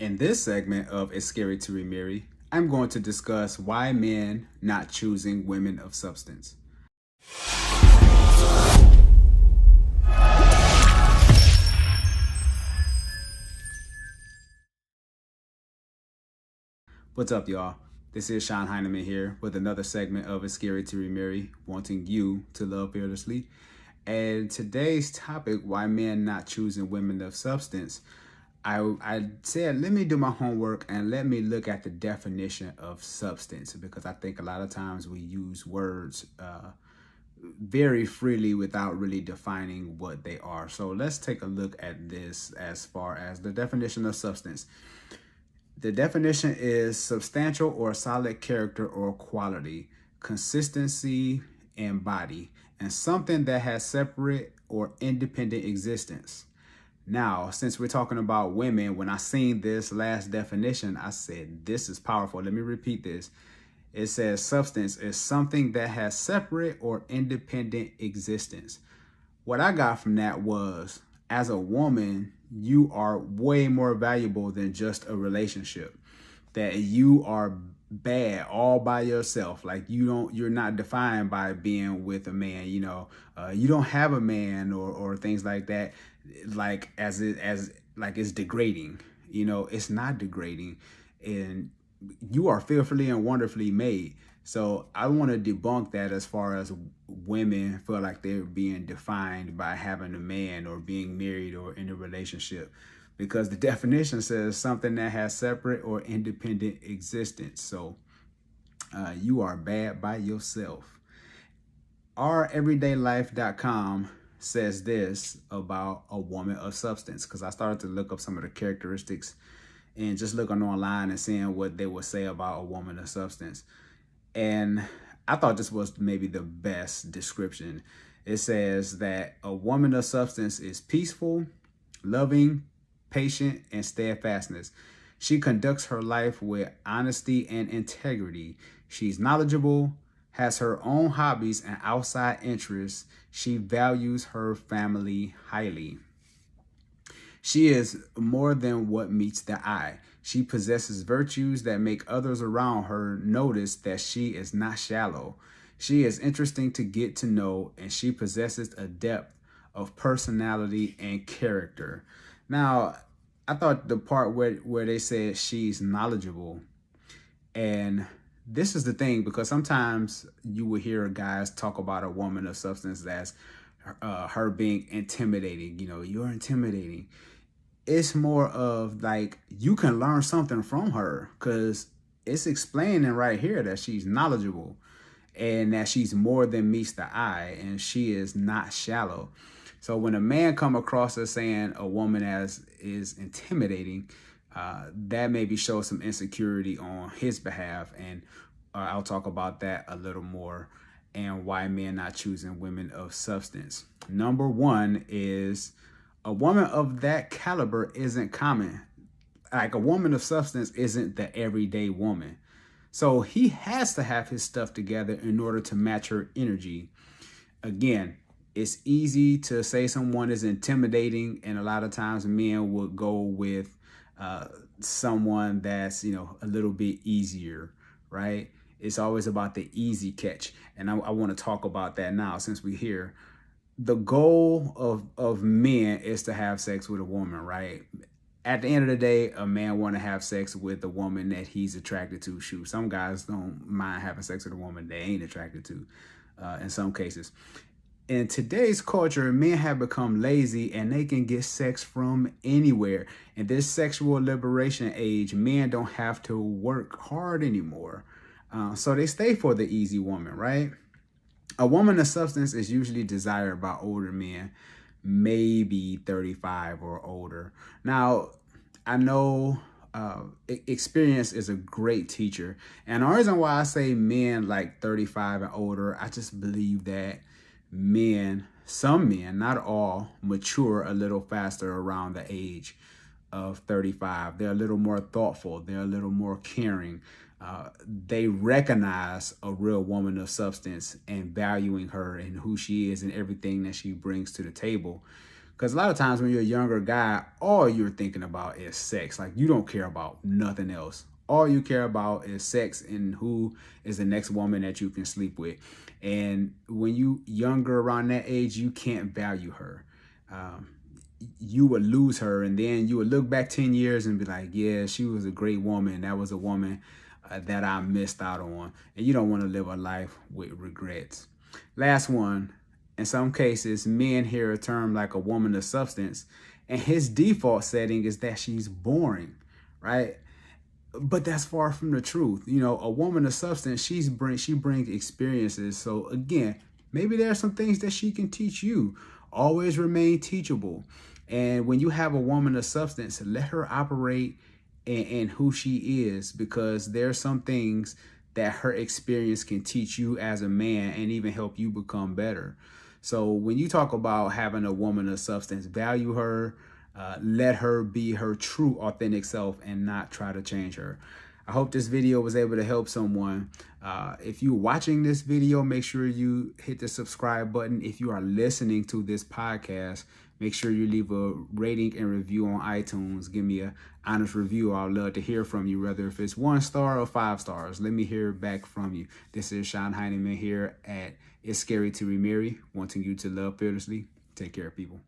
In this segment of It's Scary to Remarry, I'm going to discuss why men not choosing women of substance. What's up, y'all? This is Shon Hyneman here with another segment of It's Scary to Remarry, wanting you to love fearlessly. And today's topic, why men not choosing women of substance, I said, let me do my homework and let me look at the definition of substance, because I think a lot of times we use words very freely without really defining what they are. So let's take a look at this as far as the definition of substance. The definition is substantial or solid character or quality, consistency and body, and something that has separate or independent existence. Now, since we're talking about women, when I seen this last definition, I said, this is powerful. Let me repeat this. It says substance is something that has separate or independent existence. What I got from that was, as a woman, you are way more valuable than just a relationship. That you are bad all by yourself. Like you're not defined by being with a man. You don't have a man or things like that. Like as it's degrading. It's not degrading, and you are fearfully and wonderfully made. So I want to debunk that as far as women feel like they're being defined by having a man or being married or in a relationship, because the definition says something that has separate or independent existence. So you are bad by yourself. OurEverydayLife.com says this about a woman of substance, because I started to look up some of the characteristics and just looking online and seeing what they would say about a woman of substance. And I thought this was maybe the best description. It says that a woman of substance is peaceful, loving, patient, and steadfastness. She conducts her life with honesty and integrity. She's knowledgeable, has her own hobbies and outside interests. She values her family highly. She is more than what meets the eye. She possesses virtues that make others around her notice that she is not shallow. She is interesting to get to know, and she possesses a depth of personality and character. Now, I thought the part where they said she's knowledgeable, and this is the thing, because sometimes you will hear guys talk about a woman of substance as her being intimidating. You're intimidating. It's more of like you can learn something from her, because it's explaining right here that she's knowledgeable and that she's more than meets the eye, and she is not shallow. So when a man come across as saying a woman as is intimidating, that maybe shows some insecurity on his behalf, and I'll talk about that a little more and why men not choosing women of substance. Number one is, a woman of that caliber isn't common. Like, a woman of substance isn't the everyday woman. So he has to have his stuff together in order to match her energy. Again, it's easy to say someone is intimidating, and a lot of times men would go with someone that's, a little bit easier, right? It's always about the easy catch. And I want to talk about that now, since we're here. The goal of men is to have sex with a woman, right? At the end of the day, a man want to have sex with a woman that he's attracted to. Shoot, some guys don't mind having sex with a woman they ain't attracted to, in some cases. In today's culture, men have become lazy and they can get sex from anywhere. In this sexual liberation age, men don't have to work hard anymore. So they stay for the easy woman, right? A woman of substance is usually desired by older men, maybe 35 or older. Now, I know experience is a great teacher. And the reason why I say men like 35 and older, I just believe that some men, not all, mature a little faster around the age of 35. They're a little more thoughtful. They're a little more caring. They recognize a real woman of substance and valuing her and who she is and everything that she brings to the table. Because a lot of times when you're a younger guy, all you're thinking about is sex. Like, you don't care about nothing else. All you care about is sex and who is the next woman that you can sleep with. And when you younger around that age, you can't value her. You would lose her, and then you would look back 10 years and be like, yeah, she was a great woman. That was a woman that I missed out on. And you don't want to live a life with regrets. Last one. In some cases, men hear a term like a woman of substance, and his default setting is that she's boring, right? But that's far from the truth. You know, a woman of substance, she brings experiences. So again, maybe there are some things that she can teach you. Always remain teachable. And when you have a woman of substance, let her operate in who she is, because there are some things that her experience can teach you as a man and even help you become better. So when you talk about having a woman of substance, value her, let her be her true, authentic self and not try to change her. I hope this video was able to help someone. If you're watching this video, make sure you hit the subscribe button. If you are listening to this podcast, make sure you leave a rating and review on iTunes. Give me an honest review. I'd love to hear from you, whether if it's 1 star or 5 stars. Let me hear back from you. This is Shon Hyneman here at It's Scary to Remarry, wanting you to love fearlessly. Take care, people.